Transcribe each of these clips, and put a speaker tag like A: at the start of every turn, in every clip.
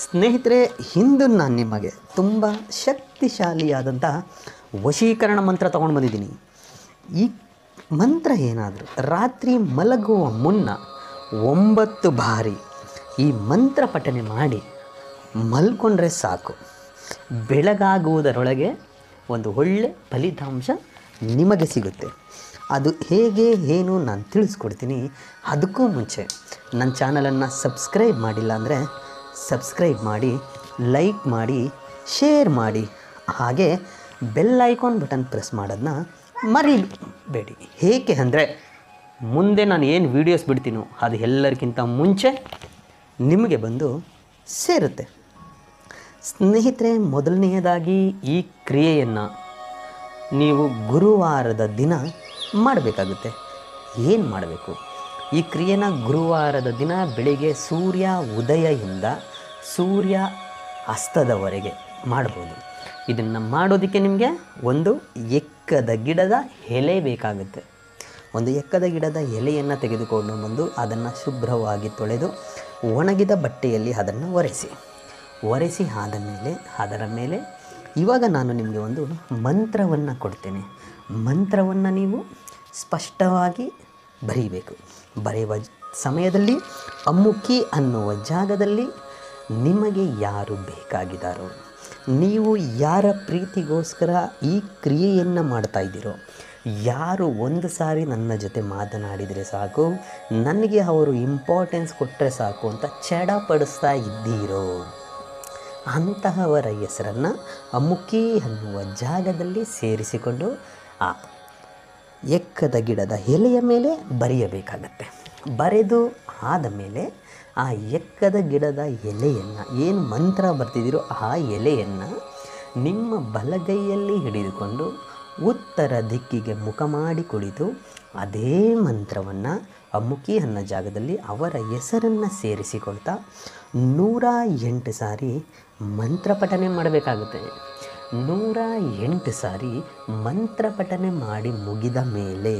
A: ಸ್ನೇಹಿತರೆ, ಇಂದು ನಾನು ನಿಮಗೆ ತುಂಬ ಶಕ್ತಿಶಾಲಿಯಾದಂಥ ವಶೀಕರಣ ಮಂತ್ರ ತೊಗೊಂಡು ಬಂದಿದ್ದೀನಿ. ಈ ಮಂತ್ರ ಏನಾದರೂ ರಾತ್ರಿ ಮಲಗುವ ಮುನ್ನ 9 ಬಾರಿ ಈ ಮಂತ್ರ ಪಠನೆ ಮಾಡಿ ಮಲ್ಕೊಂಡ್ರೆ ಸಾಕು. ಬೆಳಗಾಗುವುದರೊಳಗೆ ಒಂದು ಒಳ್ಳೆ ಫಲಿತಾಂಶ ನಿಮಗೆ ಸಿಗುತ್ತೆ. ಅದು ಹೇಗೆ ಏನು ನಾನು ತಿಳಿಸ್ಕೊಡ್ತೀನಿ. ಅದಕ್ಕೂ ಮುಂಚೆ ನನ್ನ ಚಾನಲನ್ನು ಸಬ್ಸ್ಕ್ರೈಬ್ ಮಾಡಿಲ್ಲ ಅಂದರೆ ಸಬ್ಸ್ಕ್ರೈಬ್ ಮಾಡಿ, ಲೈಕ್ ಮಾಡಿ, ಶೇರ್ ಮಾಡಿ, ಹಾಗೆ ಬೆಲ್ ಐಕಾನ್ ಬಟನ್ ಪ್ರೆಸ್ ಮಾಡೋದನ್ನ ಮರಿಬೇಡಿ. ಏಕೆ ಅಂದರೆ ಮುಂದೆ ನಾನು ಏನು ವೀಡಿಯೋಸ್ ಬಿಡ್ತೀನೋ ಅದು ಎಲ್ಲರಿಗಿಂತ ಮುಂಚೆ ನಿಮಗೆ ಬಂದು ಸೇರುತ್ತೆ. ಸ್ನೇಹಿತರೆ, ಮೊದಲನೆಯದಾಗಿ ಈ ಕ್ರಿಯೆಯನ್ನು ನೀವು ಗುರುವಾರದ ದಿನ ಮಾಡಬೇಕಾಗುತ್ತೆ. ಏನು ಮಾಡಬೇಕು? ಈ ಕ್ರಿಯೆನ ಗುರುವಾರದ ದಿನ ಬೆಳಿಗ್ಗೆ ಸೂರ್ಯ ಉದಯದಿಂದ ಸೂರ್ಯ ಅಸ್ತದವರೆಗೆ ಮಾಡ್ಬೋದು. ಇದನ್ನು ಮಾಡೋದಕ್ಕೆ ನಿಮಗೆ ಒಂದು ಎಕ್ಕದ ಗಿಡದ ಎಲೆ ಬೇಕಾಗುತ್ತೆ. ಒಂದು ಎಕ್ಕದ ಗಿಡದ ಎಲೆಯನ್ನು ತೆಗೆದುಕೊಂಡು ಬಂದು ಅದನ್ನು ಶುಭ್ರವಾಗಿ ತೊಳೆದು ಒಣಗಿದ ಬಟ್ಟೆಯಲ್ಲಿ ಅದನ್ನು ಒರೆಸಿ ಆದ ಮೇಲೆ ಅದರ ಮೇಲೆ ಇವಾಗ ನಾನು ನಿಮಗೆ ಒಂದು ಮಂತ್ರವನ್ನು ಕೊಡ್ತೇನೆ. ಮಂತ್ರವನ್ನು ನೀವು ಸ್ಪಷ್ಟವಾಗಿ ಬರೀಬೇಕು. ಬರೆಯುವ ಸಮಯದಲ್ಲಿ ಅಮ್ಮುಕಿ ಅನ್ನುವ ಜಾಗದಲ್ಲಿ ನಿಮಗೆ ಯಾರು ಬೇಕಾಗಿದ್ದಾರೋ, ನೀವು ಯಾರ ಪ್ರೀತಿಗೋಸ್ಕರ ಈ ಕ್ರಿಯೆಯನ್ನು ಮಾಡ್ತಾಯಿದ್ದೀರೋ, ಯಾರು ಒಂದು ಸಾರಿ ನನ್ನ ಜೊತೆ ಮಾತನಾಡಿದರೆ ಸಾಕು, ನನಗೆ ಅವರು ಇಂಪಾರ್ಟೆನ್ಸ್ ಕೊಟ್ಟರೆ ಸಾಕು ಅಂತ ಚಡಪಡಿಸ್ತಾ ಇದ್ದೀರೋ ಅಂತಹವರ ಹೆಸರನ್ನು ಅಮ್ಮುಕಿ ಅನ್ನುವ ಜಾಗದಲ್ಲಿ ಸೇರಿಸಿಕೊಂಡು ಆ ಎಕ್ಕದ ಗಿಡದ ಎಲೆಯ ಮೇಲೆ ಬರೆಯಬೇಕಾಗತ್ತೆ. ಬರೆದು ಆದ ಮೇಲೆ ಆ ಎಕ್ಕದ ಗಿಡದ ಎಲೆಯನ್ನು ಏನು ಮಂತ್ರ ಬರ್ತಿದ್ದೀರೋ ಆ ಎಲೆಯನ್ನು ನಿಮ್ಮ ಬಲಗೈಯಲ್ಲಿ ಹಿಡಿದುಕೊಂಡು ಉತ್ತರ ದಿಕ್ಕಿಗೆ ಮುಖ ಮಾಡಿ ಕುಳಿತು ಅದೇ ಮಂತ್ರವನ್ನು ಅಮ್ಮುಕಿ ಅನ್ನೋ ಜಾಗದಲ್ಲಿ ಅವರ ಹೆಸರನ್ನು ಸೇರಿಸಿಕೊಳ್ತಾ 108 ಸಾರಿ ಮಂತ್ರ ಪಠನೆ ಮಾಡಬೇಕಾಗುತ್ತೆ. 108 ಸಾರಿ ಮಂತ್ರ ಪಠನೆ ಮಾಡಿ ಮುಗಿದ ಮೇಲೆ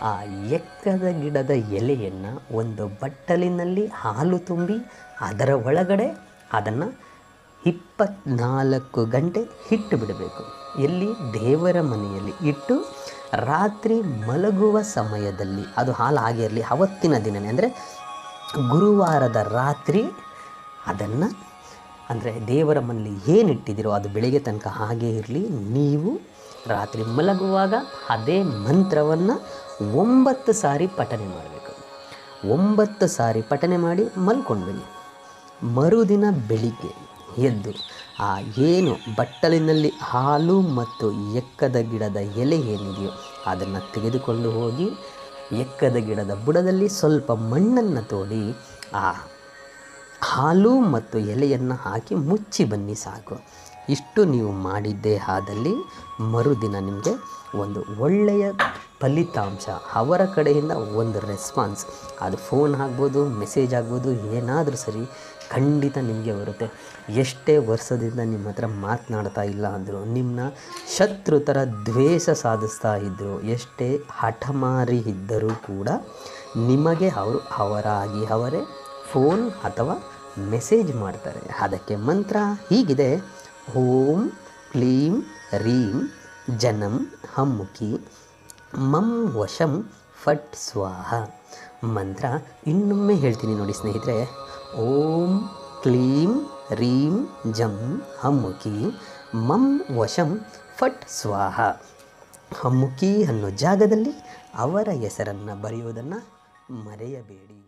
A: ಆ ಎಕ್ಕದ ಗಿಡದ ಎಲೆಯನ್ನು ಒಂದು ಬಟ್ಟಲಿನಲ್ಲಿ ಹಾಲು ತುಂಬಿ ಅದರ ಒಳಗಡೆ ಅದನ್ನು 24 ಗಂಟೆ ಇಟ್ಟು ಬಿಡಬೇಕು. ಎಲ್ಲಿ? ದೇವರ ಮನೆಯಲ್ಲಿ ಇಟ್ಟು ರಾತ್ರಿ ಮಲಗುವ ಸಮಯದಲ್ಲಿ ಅದು ಹಾಲು ಆಗಿರಲಿ, ಆವತ್ತಿನ ದಿನವೇ ಅಂದರೆ ಗುರುವಾರದ ರಾತ್ರಿ ಅದನ್ನು, ಅಂದರೆ ದೇವರ ಮನೆಯಲ್ಲಿ ಏನಿಟ್ಟಿದ್ದೀರೋ ಅದು ಬೆಳಗ್ಗೆ ತನಕ ಹಾಗೇ ಇರಲಿ. ನೀವು ರಾತ್ರಿ ಮಲಗುವಾಗ ಅದೇ ಮಂತ್ರವನ್ನು 9 ಸಾರಿ ಪಠನೆ ಮಾಡಬೇಕು. 9 ಸಾರಿ ಪಠನೆ ಮಾಡಿ ಮಲ್ಕೊಂಡ್ಬನ್ನಿ. ಮರುದಿನ ಬೆಳಿಗ್ಗೆ ಎದ್ದು ಆ ಏನು ಬಟ್ಟಲಿನಲ್ಲಿ ಹಾಲು ಮತ್ತು ಎಕ್ಕದ ಗಿಡದ ಎಲೆ ಏನಿದೆಯೋ ಅದನ್ನು ತೆಗೆದುಕೊಂಡು ಹೋಗಿ ಎಕ್ಕದ ಗಿಡದ ಬುಡದಲ್ಲಿ ಸ್ವಲ್ಪ ಮಣ್ಣನ್ನು ತೋಡಿ ಆ ಹಾಲು ಮತ್ತು ಎಲೆಯನ್ನು ಹಾಕಿ ಮುಚ್ಚಿ ಬನ್ನಿ ಸಾಕು. ಇಷ್ಟು ನೀವು ಮಾಡಿದ್ದೇ ಆದಲ್ಲಿ ಮರುದಿನ ನಿಮಗೆ ಒಂದು ಒಳ್ಳೆಯ ಫಲಿತಾಂಶ, ಅವರ ಕಡೆಯಿಂದ ಒಂದು ರೆಸ್ಪಾನ್ಸ್, ಅದು ಫೋನ್ ಆಗ್ಬೋದು, ಮೆಸೇಜ್ ಆಗ್ಬೋದು, ಏನಾದರೂ ಸರಿ ಖಂಡಿತ ನಿಮಗೆ ಬರುತ್ತೆ. ಎಷ್ಟೇ ವರ್ಷದಿಂದ ನಿಮ್ಮ ಹತ್ರ ಮಾತನಾಡ್ತಾ ಇಲ್ಲ ಅಂದರು, ನಿಮ್ಮನ್ನ ಶತ್ರು ಥರ ದ್ವೇಷ ಸಾಧಿಸ್ತಾ ಇದ್ದರು, ಎಷ್ಟೇ ಹಠಮಾರಿ ಇದ್ದರೂ ಕೂಡ ನಿಮಗೆ ಅವರು ಅವರಾಗಿ ಅವರೇ ಫೋನ್ ಅಥವಾ ಮೆಸೇಜ್ ಮಾಡ್ತಾರೆ. ಅದಕ್ಕೆ ಮಂತ್ರ ಹೀಗಿದೆ: ಓಂ ಕ್ಲೀಂ ರೀಂ ಜನಂ ಹಮ್ಮುಕಿ ಮಂ ವಶಂ ಫಟ್ ಸ್ವಾಹ. ಮಂತ್ರ ಇನ್ನೊಮ್ಮೆ ಹೇಳ್ತೀನಿ ನೋಡಿ ಸ್ನೇಹಿತರೆ. ಓಂ ಕ್ಲೀಂ ರೀಂ ಜಂ ಹಮ್ಮುಕಿ ಮಂ ವಶಂ ಫಟ್ ಸ್ವಾಹ. ಹಮ್ಮುಕಿ ಅನ್ನೋ ಜಾಗದಲ್ಲಿ ಅವರ ಹೆಸರನ್ನು ಬರೆಯೋದನ್ನು ಮರೆಯಬೇಡಿ.